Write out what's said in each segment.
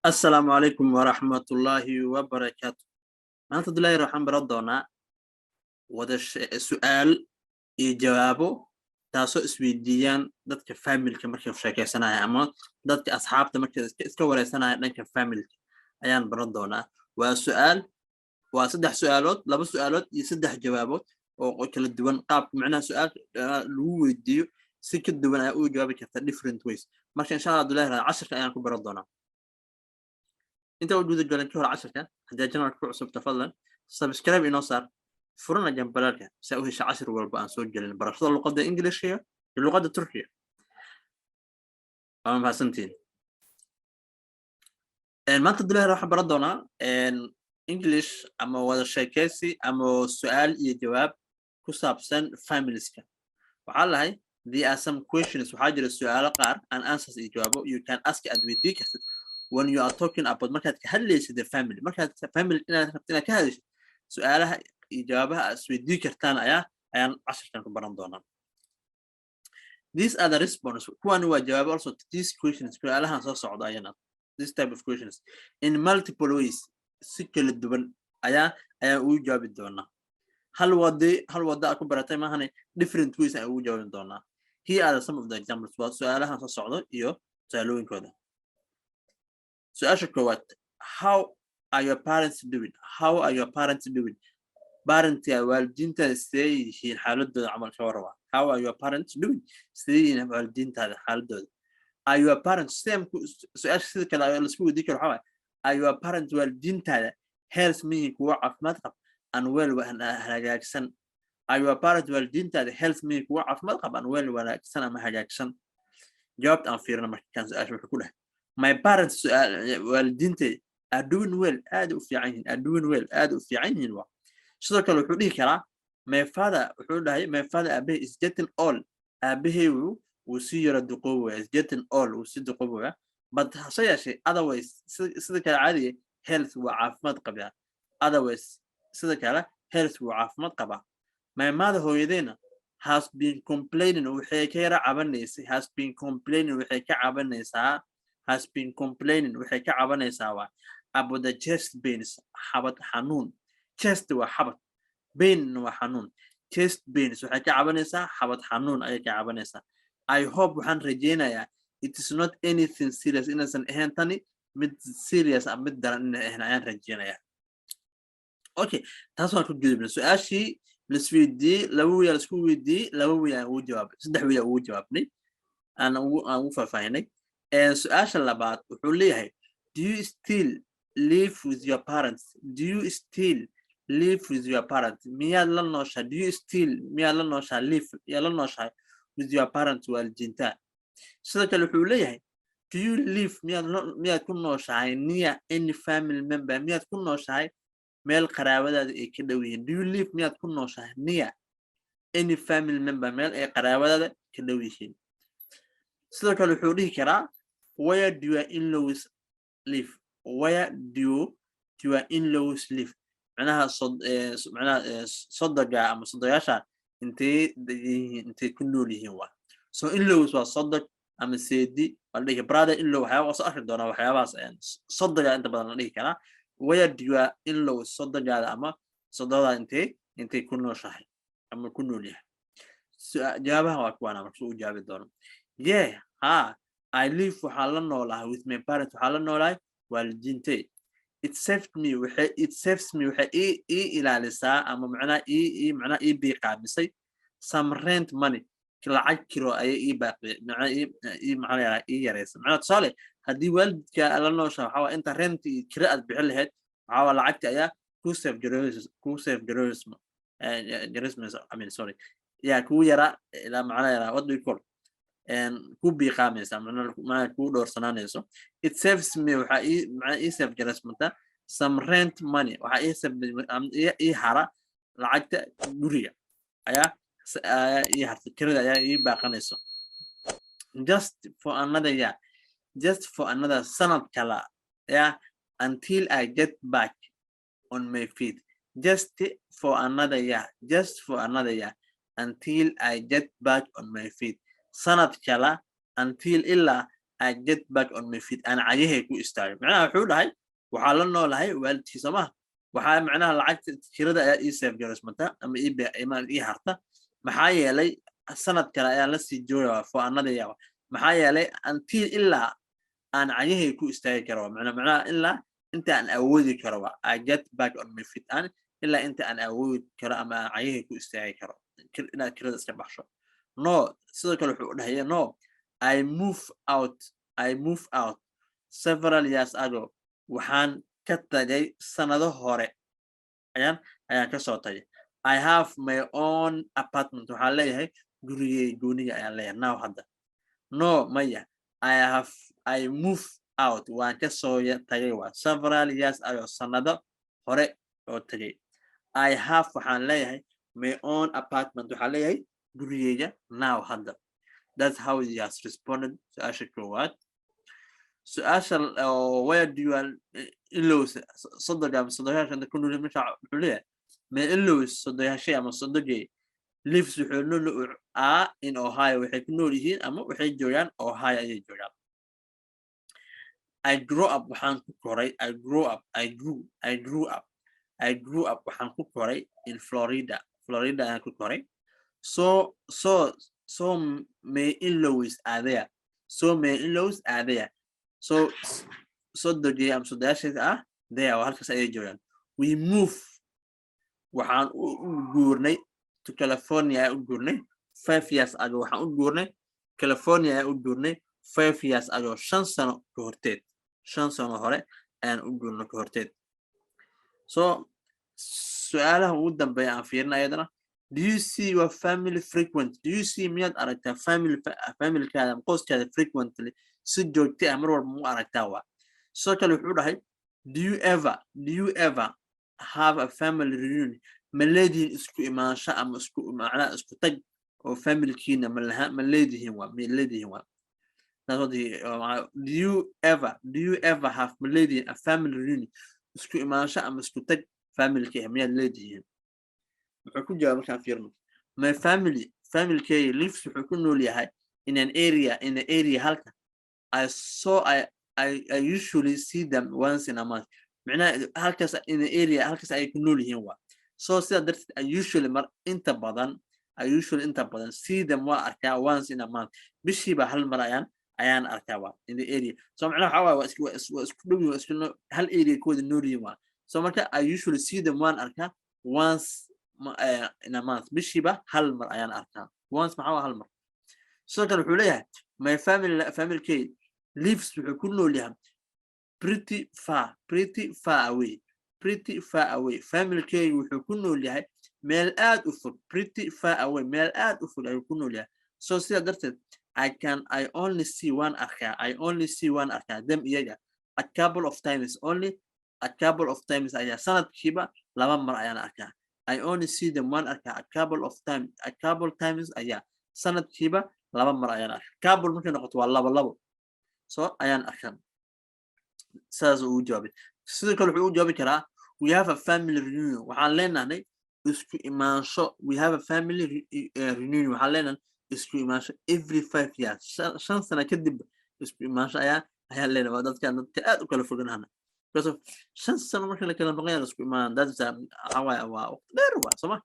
السلام عليكم ورحمة الله وبركاته. maanta Abdullaahi waxaan baran doonaa su'aal iyo jawaabo taasoo isweydiiyaan dadka familka markay sheekaysanayaan ama dadka asxaabta markay iska wareysanayaan dhanka familka ayaan baran doonaa. waa saddex su'aalood, laba su'aalood iyo saddex jawaabood oo kala duwan. qaabka macnaha su'aal lagu weydiiyo si ka duwan ayaa u jawaabi kartaa different ways. marka insha Allah Abdullaahi casharka ayaan ku baran doonaa. انت وجود الجولان كهر 10 حتى جنرال كعصب تفضل سبسكرايب انو صار فرنا جنب بلالك سأوهي 10 والبا نسجل برشاد اللغة الإنجليزية اللغة التركية أما سنتين ما تدري راح بردنا إنجليش أما ولا شيء كاسي أما سؤال يجواب كسابسن فاميليسكا وعلى هاي there are some questions وحاجة السؤال قار and answers يجوابه you can ask at with details when you are talking about markaad ka hadlaysid the family markaad family inaad rabtid ka hadlaysid su'aalaha iyo jawaabaha isweydiin kartaan ayaan casharkan ku baran doonaa. These are the response kuwani waa jawaabo also to these questions su'aalahan soo socda ayana this type of questions in multiple ways si kala duwan ayaan ugu jawaabi doonaa. hal wada ku baratay maahane different ways ayaan ugu jawaabi doonaa. Here are some of the examples waa su'aalahan soo socda iyo su'aalooyinkooda. سؤال كوات how are your parents doing parents يا والدين تستي هي الحالة دول عمل شوروا how are your parents doing استي والدين هذا حالة دول are your parents سام سؤال كذا الأسبوع ديك الحوار are your parents والدين هذا health me كوعف مذهب and well وأنا هجاكسن are your parents والدين هذا health me كوعف مذهب and well وأنا أكسن أما هجاكسن جاوبت أن فيرنا ما كان سؤال كله my parents والدينتي are doing well aad u fiican waa sidoo kale wuxuu dhihi karaa my father wuxuu dhahay my father abe is getting old abehe wuu sii yara duqoobaya is getting old wuu sii duqoobaya but hase yeeshee otherwise sida kale caadiga health waa caafimaad qabaa otherwise sida kale health waa caafimaad qabaa. My mother hooyadeena has been complaining waxay ka yara cabanaysaa waxay ka cabanaysaa waa about the chest pains xabad xanuun chest waa xabad pain waa xanuun chest pains waxay ka cabanaysaa xabad xanuun ayay ka cabanaysaa. I hope waxaan rajeynayaa it is not anything serious inaysan ahayn tani mid serious ama mid daran inay ahayn ayaan rajeynayaa. Okay taas waan ku gudubnay su'aashii lisweydiiyey laba wiil isku weydiiyey laba wiil aan ugu jawaabay saddex wiil aan ugu jawaabnay aan ugu faafaynay. su'aasha labaad wuxuu leeyahay do you still live with your parents miyaad la nooshaa with your parents waalidiinta. sidoo kale wuxuu leeyahay do you live miyaad ku nooshahay near any family member miyaad ku nooshahay meel qaraabadaada ay ka dhow yihiin do you live miyaad ku nooshahay near any family member meel ay qaraabadaada ka dhow yihiin. sidoo kale wuxuu dhihi karaa where do your in-laws live macnaha sodoga ama sodoyaasha intay ku nool yihiin waa so in-laws waa sodog ama seedi waa dhihi brother in-law waxyaaba soo arki doonaa waxyaabahaas sodoga inta badan la dhihi karaa where do your in-laws sodogaada ama sododa intay ku nooshahay ama ku nool yahay. jawaabaha waa kuwaana marka uu jawaabi doono I live waxaan la noolahay with my parents waxaan la noolahay waalidiintay. it saves me waxay ii ilaalisaa ama macnaha ii biiqaamisay some rent money lacag kiro ayay ii baaqi macnaha ii yareysa macnaha tusaale haddii waalidka la nooshaa waxaa waa inta rent iyo kiro aad bixin lahayd waxaa waa lacagta ayaa ku save kuu yara ilaa macnaha yara what do you call ku biiqaamaysa macnaha ku doorsanaanayso. it saves me waxa ii save garasmata some rent money waxa ii hara lacagta guriga ayaa ii harta kirada ayaa ii baaqanayso. just for another sanad kala until I get back on my feet just for another year until I get back on my feet sanad kala until ilaa I get back on my feet أنا عجيه كو استاجي معناها حول هاي وحالنا لهاي والدتي سماه وحال معناها لعقت كيردا إيه سيف جالس متى أما إيه إيمان إيه هرتا محايا لي السنة كلا لسي جوا فأنا ديا محايا لي أنتي إلا أنا عجيه كو استاجي كروا معناها إلا أنت أن أودي كروا I get back on my feet أنا إلا أنت أن أود كرا أما عجيه كو استاجي كروا كنا كيردا سبح شو no سيدك الحول هي no I move out several years ago waxaan ka tagay sanado hore ayaan ka soo tagay I have my own apartment waxaan leeyahay gurigay gooniga ayaan leeyahay now hadda no maya I move out waan ka soo tagay waa several years ago sanado hore oo tagay I have waxaan leeyahay my own apartment waxaan leeyahay gurigayga now hadda that's how he has responded to Asha Kowat. So Asha, where do you illos صدق أم صدقها عشان تكونوا مش عليه من illos صدقها شيء أم صدقي lives وحنون in Ohio وحكنوا لهين أما وحي جويان Ohio أي جويان. I grew up وحن كوري I grew up وحن كوري in Florida أنا كوري so my in-laws are there. So the game so that is there halkaas ay joogan. We move waxaan u guurnay to California u guurnay 5 years ago waxaan u guurnay California u guurnay 5 years ago 5 sano ka horteed 5 sano hore aan u guurnay ka horteed. So su'aalaha ugu dambeeya aan fiirnay ayadana do you see your family frequent? Do you see me aragtaa family kaada qoyskaada frequently si joogto ah mar walba mu aragtaa waa soo kale wuxuu dhahay do you ever have a family reunion ma leedihiin isku imaansho ama isku macnaa isku tag oo family-kiina ma leedihiin waa that's what do you ever have ma leedihiin a family reunion isku imaansho ama isku tag family-kiina ma leedihiin wuxuu ku jawaabay markaan fiirno my family kay lives wuxuu ku nool yahay in the area halka I usually see them once in a month macnaa halkaas in the area halkaas ay ku nool yihiin waa so sida darteed I usually inta badan see them waa arkaa once in a month bishiiba hal mar ayaan arkaa waa in the area so macnaa waxa waa isku dhow isku hal area kooda nool yihiin waa so marka I usually see them waan arkaa once in a month bishiiba hal mar ayaan arkaa once maxaa hal mar sidoo kale wuxuu leeyahay my family kay lives wuxuu ku nool yahay pretty far away family kay wuxuu ku nool yahay meel aad u fog pretty far away meel aad u fog ayuu ku nool yahay so sida darteed I only see one arkaa them iyaga a couple of times ayaa sanadkiiba laba mar ayaan arkaa I only see them one arkaa a couple times ayaa sanadkiiba laba mar ayaan arkaa couple markay noqoto waa labo so ayaan arkaa saas uu jawaabay sidoo kale wuxuu u jawaabi karaa we have a family reunion waxaan leenahay isku imaansho we have a family reunion waxaan leenahay isku imaansho every 5 years 5 sano kadib isku imaansho ayaan leenahay waa dadka aad u kala fogaanahana because 5 sano marka la kala maqan isku imaan that's how I waa soma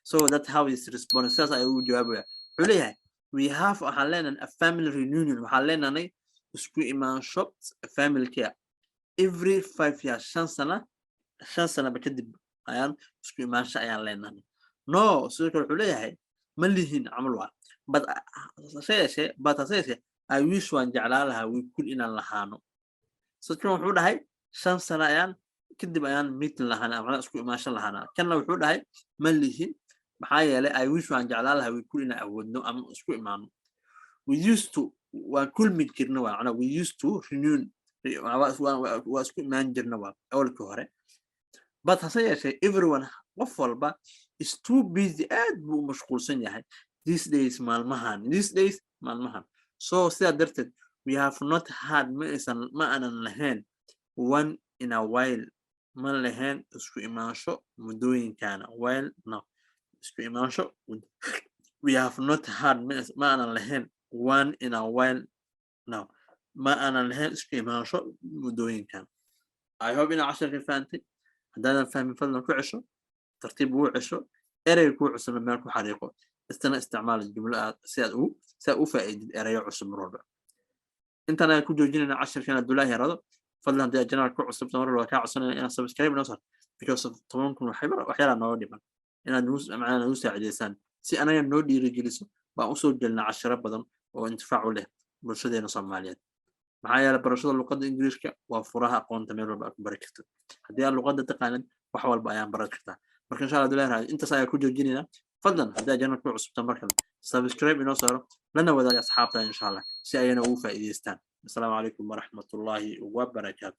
so that's how he responds saas ayuu u jawaabaya wuxuu leeyahay we have waxaan leenahay a family reunion waxaan leenahay isku imaansho family care every 5 years 5 sano kadib ayaan isku imaansho ayaan leenahay no sidoo kale wuxuu leeyahay ma lihin camal waa but I wish waan jeclaan lahaa we could inaan lahaano sidoo wuxuu dhahay 5 sano ayaan kadib ayaan meeting lahaana ama isku imaansho lahaana kana wuxuu dhahay ma lihin maxaa yeelay I wish waan jeclaan lahaa we could inaan awoodno ama isku imaano we used to waan kulmi jirna waa ana we used to renew waa isku imaan jirna waa awalka hore but hase yeeshee everyone qof walba is too busy aad buu mashquulsan yahay these days maalmahan so sida darteed we have not had ma aanan lahayn one in a while ma lahayn isku imaansho muddooyinkana while no isku imaansho we have not had ma aanan lahayn one in a while now ما أنا لهين إسكي ما شو مدوين كان I hope إن 10 فهمتي هذا فهم فضلا كعشو ترتيب وعشو إري كوعسو لما يكون حريقه استعمال الجملة سأو فائدة إري عسو مرور أنت أنا كنت جوجينا 10 كان الدولار هذا فضلا دي أجنال كوعسو بتمر ولا كعسو أنا سبسكرايب نوصل because of طبعاً كل حبر وأحيانا نودي من إن نوس معنا نوس عديسان سي أنا نودي رجلسه بأوصل جلنا 10 بدن وانتفاعوا له برشدين صوماليات معايا برشاد اللغة الإنجليزية وفرها قوانت ميرو بقى بركته هذه اللغة تقانا وحول بأيام بركتها مركز إن شاء الله دولار هذه أنت سايكون جوجينينا فضلا هذا جانا كل عصب تمركز سبسكرايب إنه لنا وذا أصحابنا إن شاء الله سيأينا وفا إذيستان السلام عليكم ورحمة الله وبركاته